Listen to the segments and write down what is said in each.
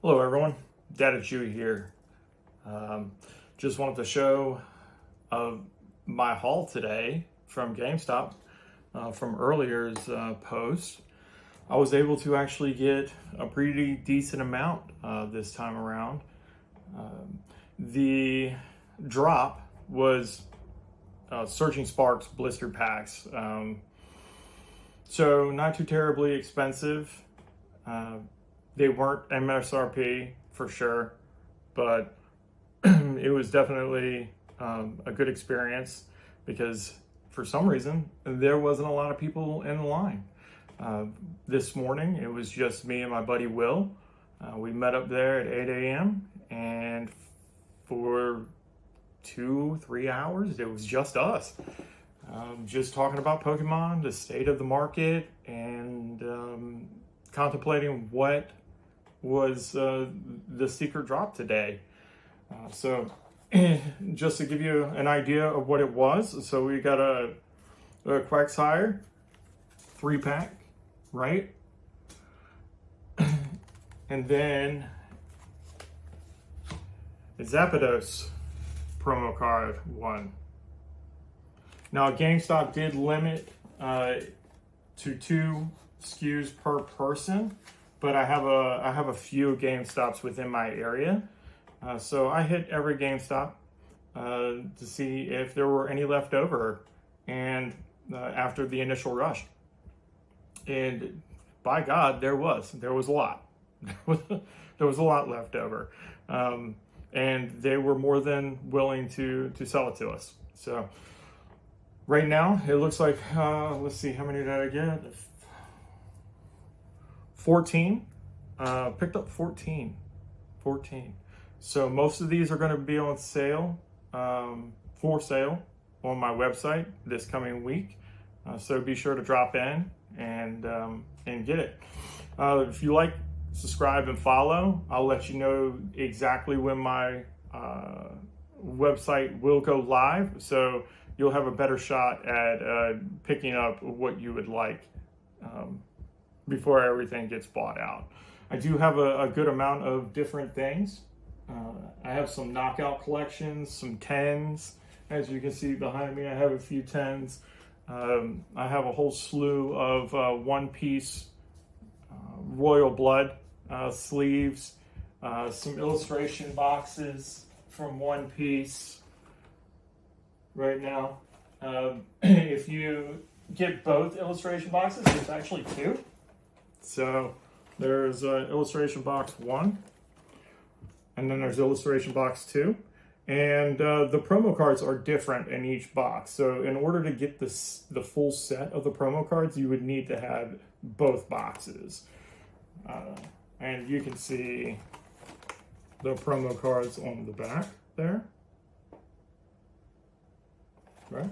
Hello everyone, Dadachu here. Just wanted to show my haul today from GameStop from earlier's post. I was able to actually get a pretty decent amount this time around. The drop was Surging Sparks blister packs. So not too terribly expensive. They weren't MSRP for sure, but it was definitely a good experience because for some reason there wasn't a lot of people in line. This morning it was just me and my buddy Will. We met up there at 8 a.m. and for 2-3 hours it was just us. Just talking about Pokemon, the state of the market, and contemplating what was the secret drop today. So just to give you an idea of what it was, so we got a Quagsire 3-pack, right? And then a Zapdos promo card 1. Now GameStop did limit to 2 SKUs per person, but I have a few GameStops within my area, so I hit every GameStop to see if there were any left over, and after the initial rush, and by God, there was a lot. There was a lot left over, and they were more than willing to sell it to us. So right now it looks like let's see, how many did I get? 14. Picked up 14. So most of these are going to be on sale, for sale on my website this coming week. So be sure to drop in and get it. If you like, subscribe and follow. I'll let you know exactly when my website will go live, so you'll have a better shot at picking up what you would like before everything gets bought out. I do have a good amount of different things. I have some knockout collections, some 10s. As you can see behind me, I have a few 10s. I have a whole slew of one-piece Royal Blood sleeves, some illustration boxes from One Piece right now. If you get both illustration boxes, there's actually 2. So there's illustration box 1, and then there's illustration box 2. And the promo cards are different in each box. So in order to get the full set of the promo cards, you would need to have both boxes. And you can see the promo cards on the back there. Right?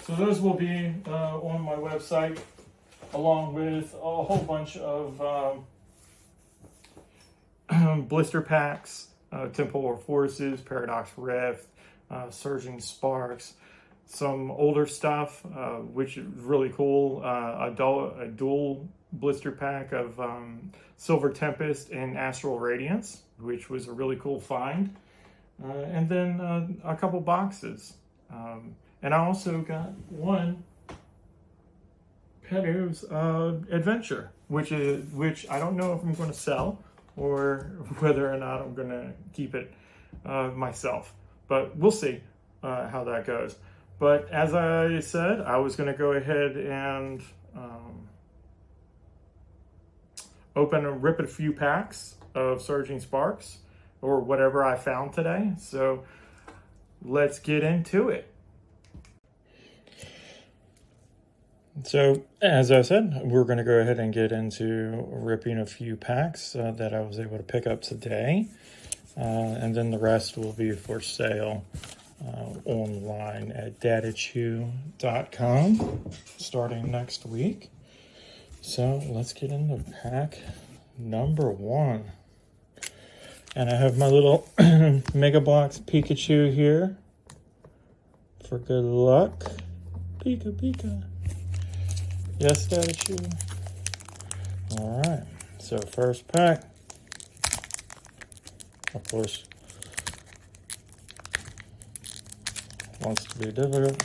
So those will be on my website, along with a whole bunch of blister packs, Temple of Forces, Paradox Rift, Surging Sparks, some older stuff, which is really cool, a dual blister pack of Silver Tempest and Astral Radiance, which was a really cool find, and then a couple boxes. And I also got one Pedu's Adventure, which I don't know if I'm going to sell or whether or not I'm going to keep it myself. But we'll see how that goes. But as I said, I was going to go ahead and rip a few packs of Surging Sparks or whatever I found today. So let's get into it. So, as I said, we're going to go ahead and get into ripping a few packs that I was able to pick up today. And then the rest will be for sale online at Dadachu.com starting next week. So, let's get into pack number 1. And I have my little Mega Box Pikachu here for good luck. Pika, Pika. Yes, Dadachu. All right. So first pack. of course, wants to be difficult.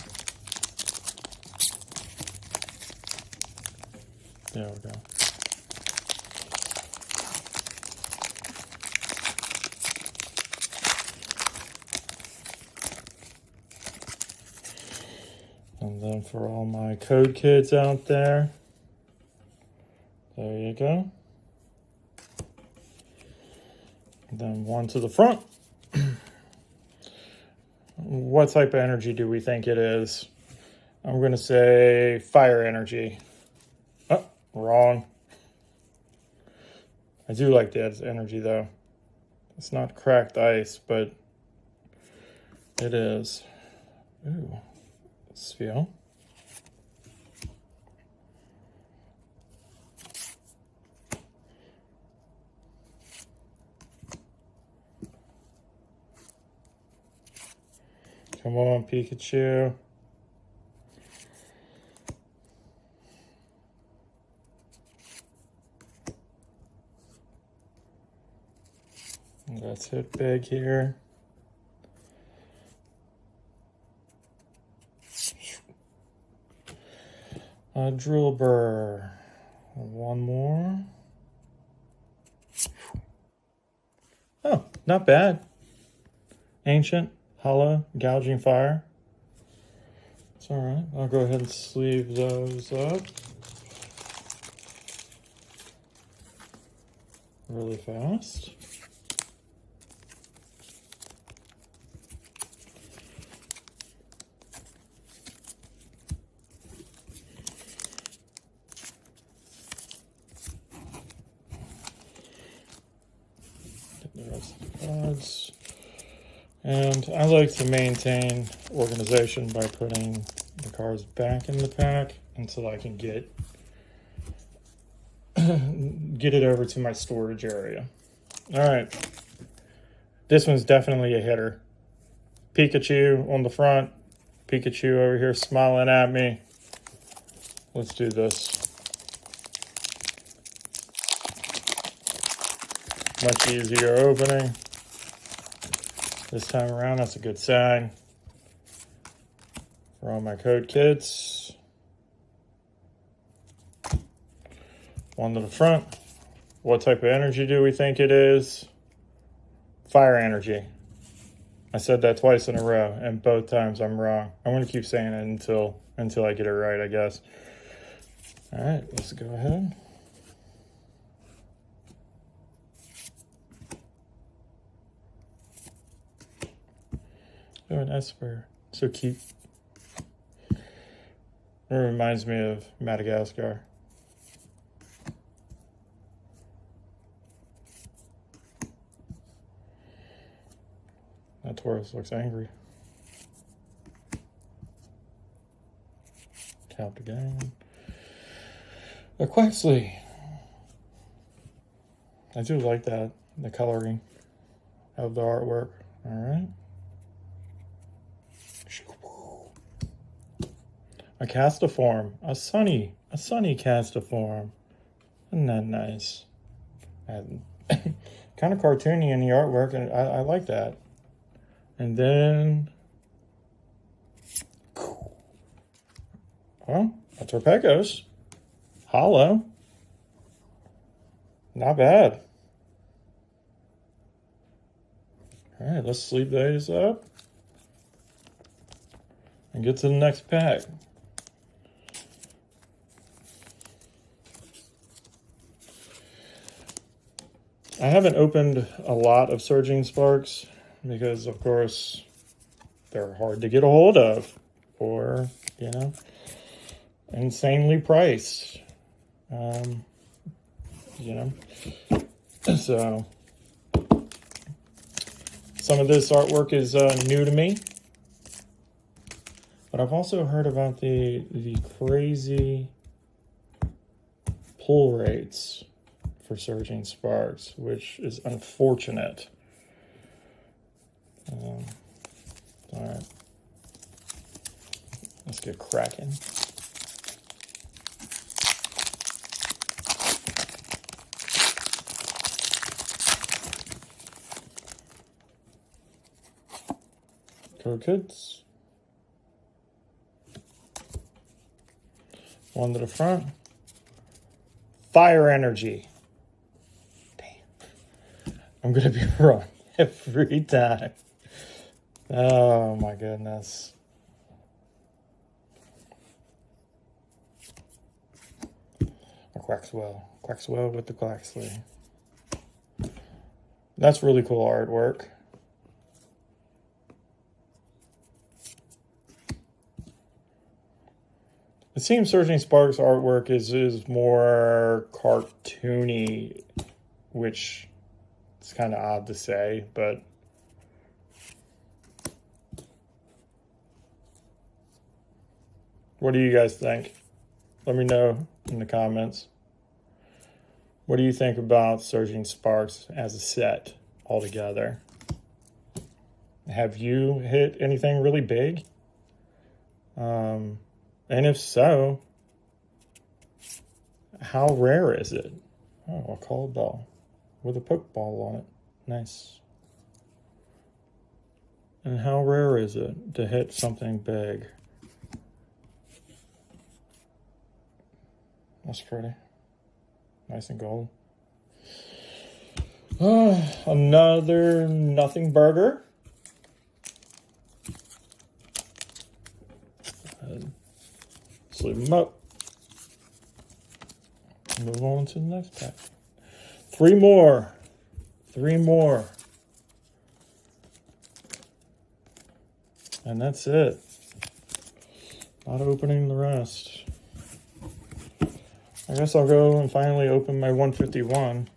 There we go. And then for all my code kids out there, there you go. And then one to the front. What type of energy do we think it is? I'm going to say fire energy. Oh, wrong. I do like that energy though. It's not cracked ice, but it is. Ooh. Let's feel. Come on, Pikachu. Let's hit big here. A drill burr. One more. Oh, not bad. Ancient, hollow, gouging fire. It's all right. I'll go ahead and sleeve those up really fast. The rest of the cards. And I like to maintain organization by putting the cards back in the pack until I can get it over to my storage area. All right. This one's definitely a hitter. Pikachu on the front. Pikachu over here smiling at me. Let's do this. Much easier opening. This time around, that's a good sign. For all my code kids. One to the front. What type of energy do we think it is? Fire energy. I said that twice in a row, and both times I'm wrong. I'm going to keep saying it until I get it right, I guess. All right, let's go ahead. Oh, an Esper. So cute. It reminds me of Madagascar. That Taurus looks angry. Tapped again. A Quaxley. I do like that, the coloring of the artwork. All right. A Castiform, a sunny Castiform. Isn't that nice? And kind of cartoony in the artwork, and I like that. And then, well, a Torpecos, hollow. Not bad. All right, let's sleeve these up and get to the next pack. I haven't opened a lot of Surging Sparks because, of course, they're hard to get a hold of or, you know, insanely priced. You know, so some of this artwork is new to me, but I've also heard about the crazy pull rates for Surging Sparks, which is unfortunate. All right, let's get cracking. Go kids. One to the front. Fire energy. Damn. I'm going to be wrong every time. Oh my goodness. Quaxwell. Quaxwell with the Quaxley. That's really cool artwork. It seems Surging Sparks artwork is more cartoony, which is kind of odd to say, but what do you guys think? Let me know in the comments. What do you think about Surging Sparks as a set altogether? Have you hit anything really big? And if so, how rare is it? Oh, a call ball with a Pokeball on it. Nice. And how rare is it to hit something big? That's pretty. Nice and gold. Another nothing burger. Let's leave them up. Move on to the next pack. Three more. And that's it. Not opening the rest. I guess I'll go and finally open my 151.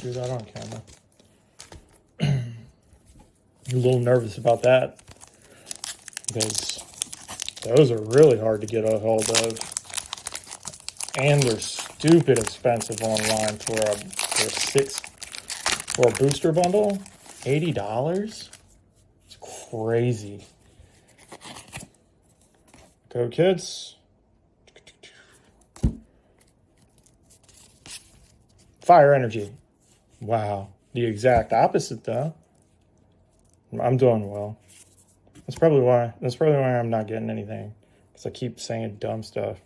Do that on camera. I'm a little nervous about that because those are really hard to get a hold of. And they're stupid expensive online for a booster bundle. $80? It's crazy. Go kids. Fire energy. Wow. The exact opposite though. I'm doing well. That's probably why I'm not getting anything. Because I keep saying dumb stuff.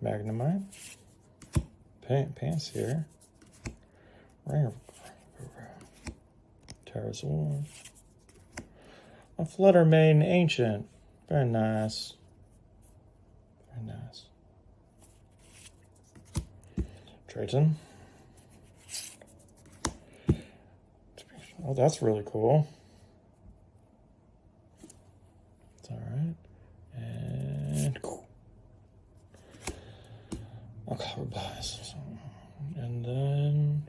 Magnemite. Pants here. Ringer. Terrasaur. A Fluttermane Ancient. Very nice. Very nice. Triton. Oh, that's really cool. It's all right. And I'll cover bias. And then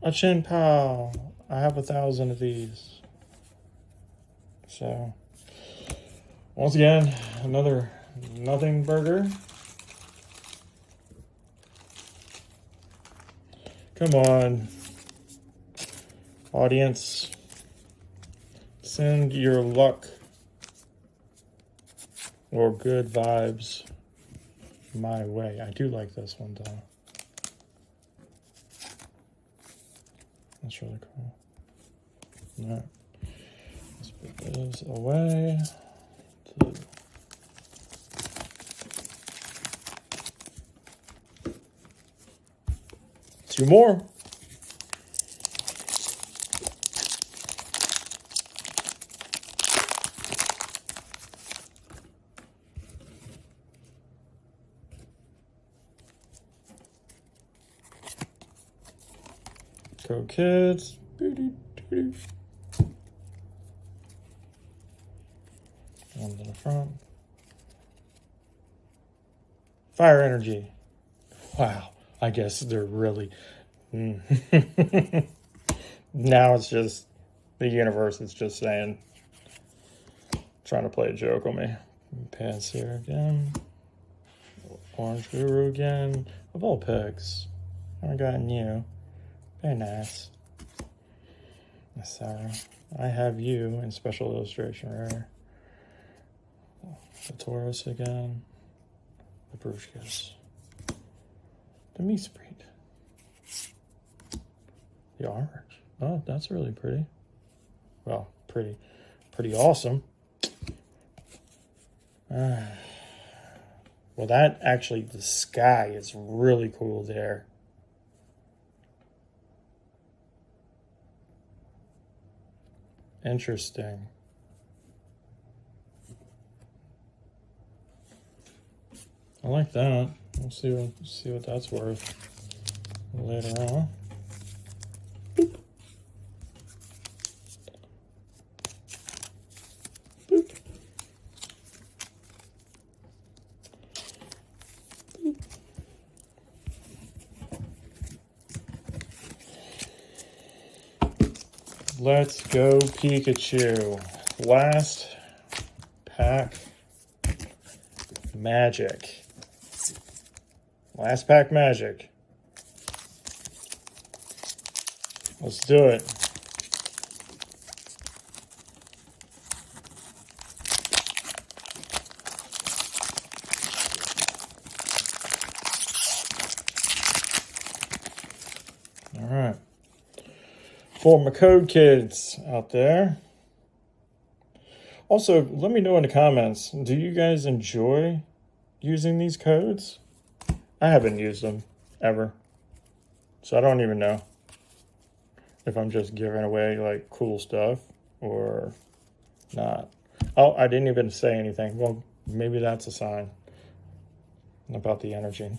a Chin Pow. I have 1,000 of these. So once again, another nothing burger. Come on, audience, send your luck or good vibes my way. I do like this one though. That's really cool. All right, let's put those away. Two more. Go kids. One to the front. Fire energy. Wow. I guess they're really... Now it's just... The universe is just saying... Trying to play a joke on me. Pants here again. Orange Guru again. Of all picks. I haven't gotten you. Very nice. Sorry. I have you in special illustration rare. The Taurus again. The Brushkas. The Meesprit. The Orange. Oh, that's really pretty. Well, pretty awesome. Well, that actually, the sky is really cool there. Interesting. I like that. We'll see what that's worth later on. Boop. Boop. Boop. Let's go Pikachu. Last pack magic. Last pack magic. Let's do it. All right. For my code kids out there. Also, let me know in the comments, do you guys enjoy using these codes? I haven't used them ever, so I don't even know if I'm just giving away like cool stuff or not. Oh, I didn't even say anything. Well, maybe that's a sign about the energy.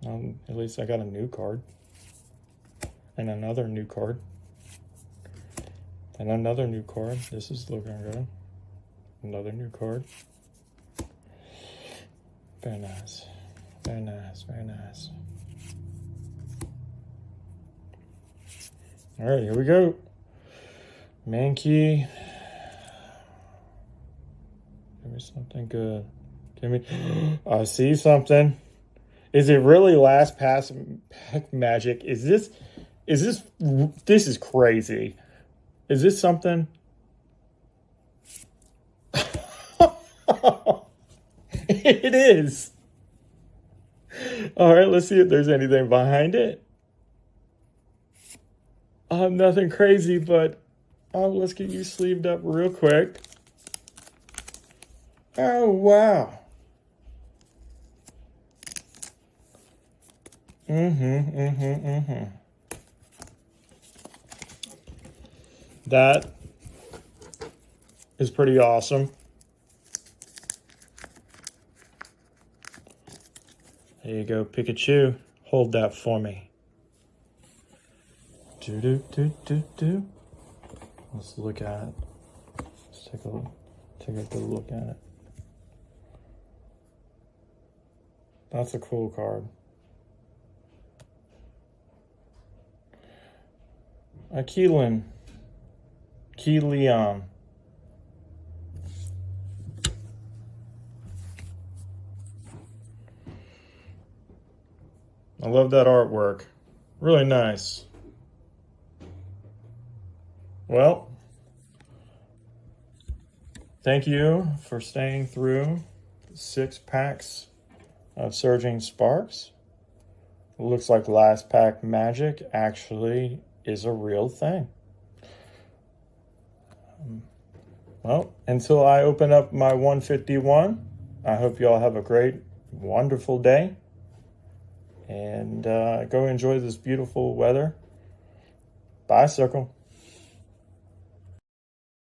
At least I got a new card and another new card and another new card. This is looking good. Another new card. Very nice. Very nice. Very nice. All right, here we go. Mankey. Give me something good. Give me... I see something. Is it really last pass magic? This is crazy. Is this something? It is. All right, let's see if there's anything behind it. Nothing crazy, but let's get you sleeved up real quick. Oh, wow. That is pretty awesome. There you go, Pikachu. Hold that for me. Let's look at it. Let's take a good look at it. That's a cool card. A Keelan. Leon. I love that artwork. Really nice. Well, thank you for staying through 6 packs of Surging Sparks. It looks like last pack magic actually is a real thing. Well, until I open up my 151, I hope you all have a great, wonderful day. And go enjoy this beautiful weather. Bye, Circle.